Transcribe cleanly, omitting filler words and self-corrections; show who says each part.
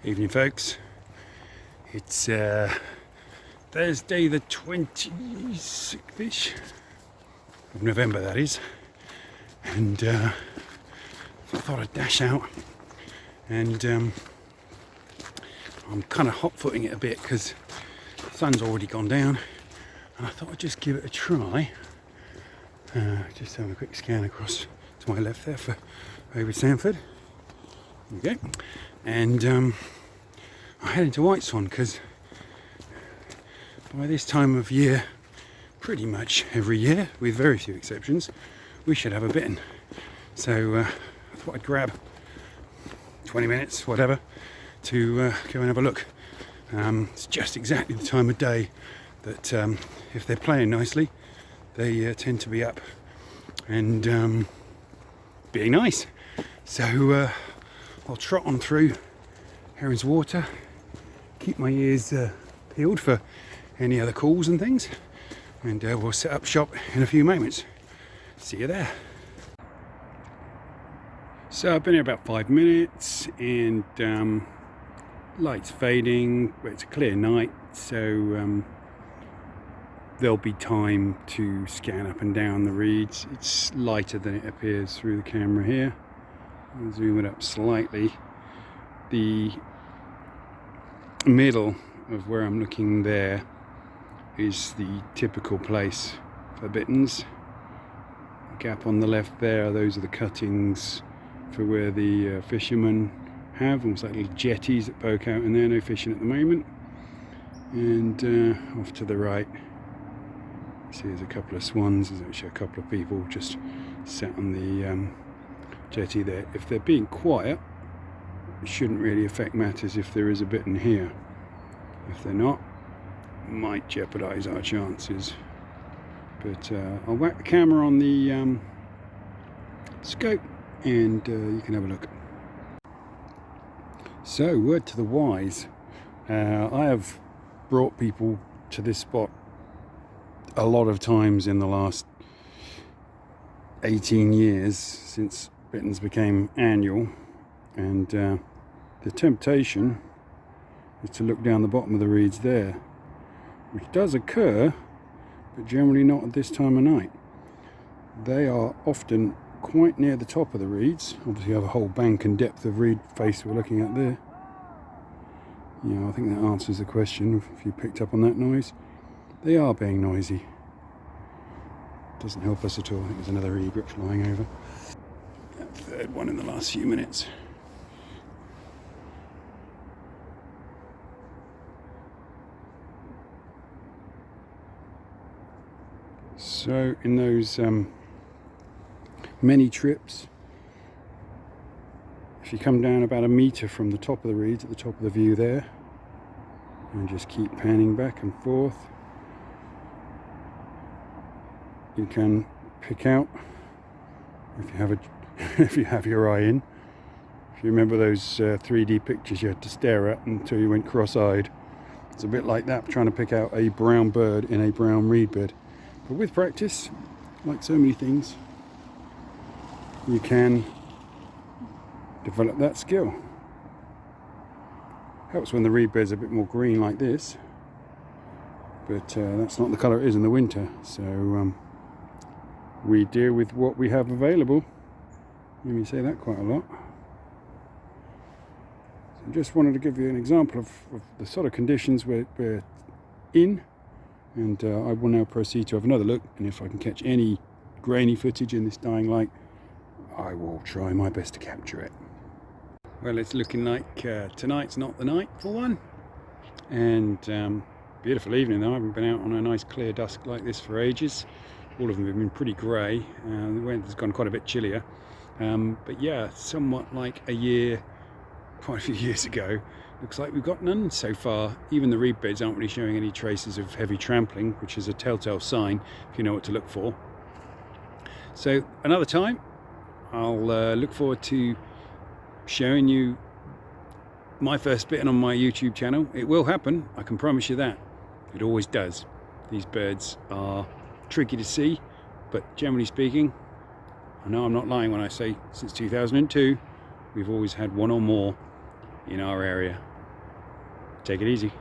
Speaker 1: Evening, folks. It's Thursday the 26th-ish of November, that is, and I thought I'd dash out, and I'm kind of hot-footing it a bit because the sun's already gone down, and I thought I'd just give it a try. Just having a quick scan across to my left there for over Sanford. Okay, and I head into White Swan because by this time of year, pretty much every year, with very few exceptions, we should have a bittern. So I thought I'd grab 20 minutes, whatever, to go and have a look. It's just exactly the time of day that if they're playing nicely, they tend to be up and being nice. So I'll trot on through Heron's Water, keep my ears peeled for any other calls and things, and we'll set up shop in a few moments. See you there. So I've been here about 5 minutes, and light's fading, but it's a clear night, so there'll be time to scan up and down the reeds. It's lighter than it appears through the camera here. I'll zoom it up slightly. The middle of where I'm looking there is the typical place for bitterns. The gap on the left there, those are the cuttings for where the fishermen have, almost like little jetties that poke out in there. No fishing at the moment. And off to the right, see there's a couple of swans. There's actually a couple of people just sat on the jetty there. If they're being quiet, it shouldn't really affect matters if there is a bittern here. If they're not, it might jeopardize our chances. But I'll whack the camera on the scope, and you can have a look. So, word to the wise, I have brought people to this spot a lot of times in the last 18 years since bitterns became annual, and the temptation is to look down the bottom of the reeds there, which does occur, but generally not at this time of night. They are often quite near the top of the reeds. Obviously you have a whole bank and depth of reed face we're looking at there. Yeah, I think that answers the question if you picked up on that noise. They are being noisy. Doesn't help us at all. I think there's another egret flying over. That third one in the last few minutes. So in those many trips, if you come down about a metre from the top of the reeds, at the top of the view there, and just keep panning back and forth, you can pick out, if you have your eye in. If you remember those 3D pictures you had to stare at until you went cross-eyed, it's a bit like that, trying to pick out a brown bird in a brown reed bed. But with practice, like so many things, you can develop that skill. Helps when the reed bed's a bit more green like this, but that's not the colour it is in the winter, so we deal with what we have available. Let me say that quite a lot. So just wanted to give you an example of the sort of conditions we're in, and I will now proceed to have another look, and if I can catch any grainy footage in this dying light, I will try my best to capture it. Well, it's looking like tonight's not the night for one, and beautiful evening though. I haven't been out on a nice clear dusk like this for ages. All of them have been pretty grey. The weather's gone quite a bit chillier, but yeah, somewhat like quite a few years ago. Looks like we've got none so far. Even the reed beds aren't really showing any traces of heavy trampling, which is a telltale sign if you know what to look for. So another time, I'll look forward to showing you my first bittern on my YouTube channel. It will happen, I can promise you that. It always does. These birds are tricky to see, but generally speaking, I know I'm not lying when I say since 2002 we've always had one or more in our area. Take it easy.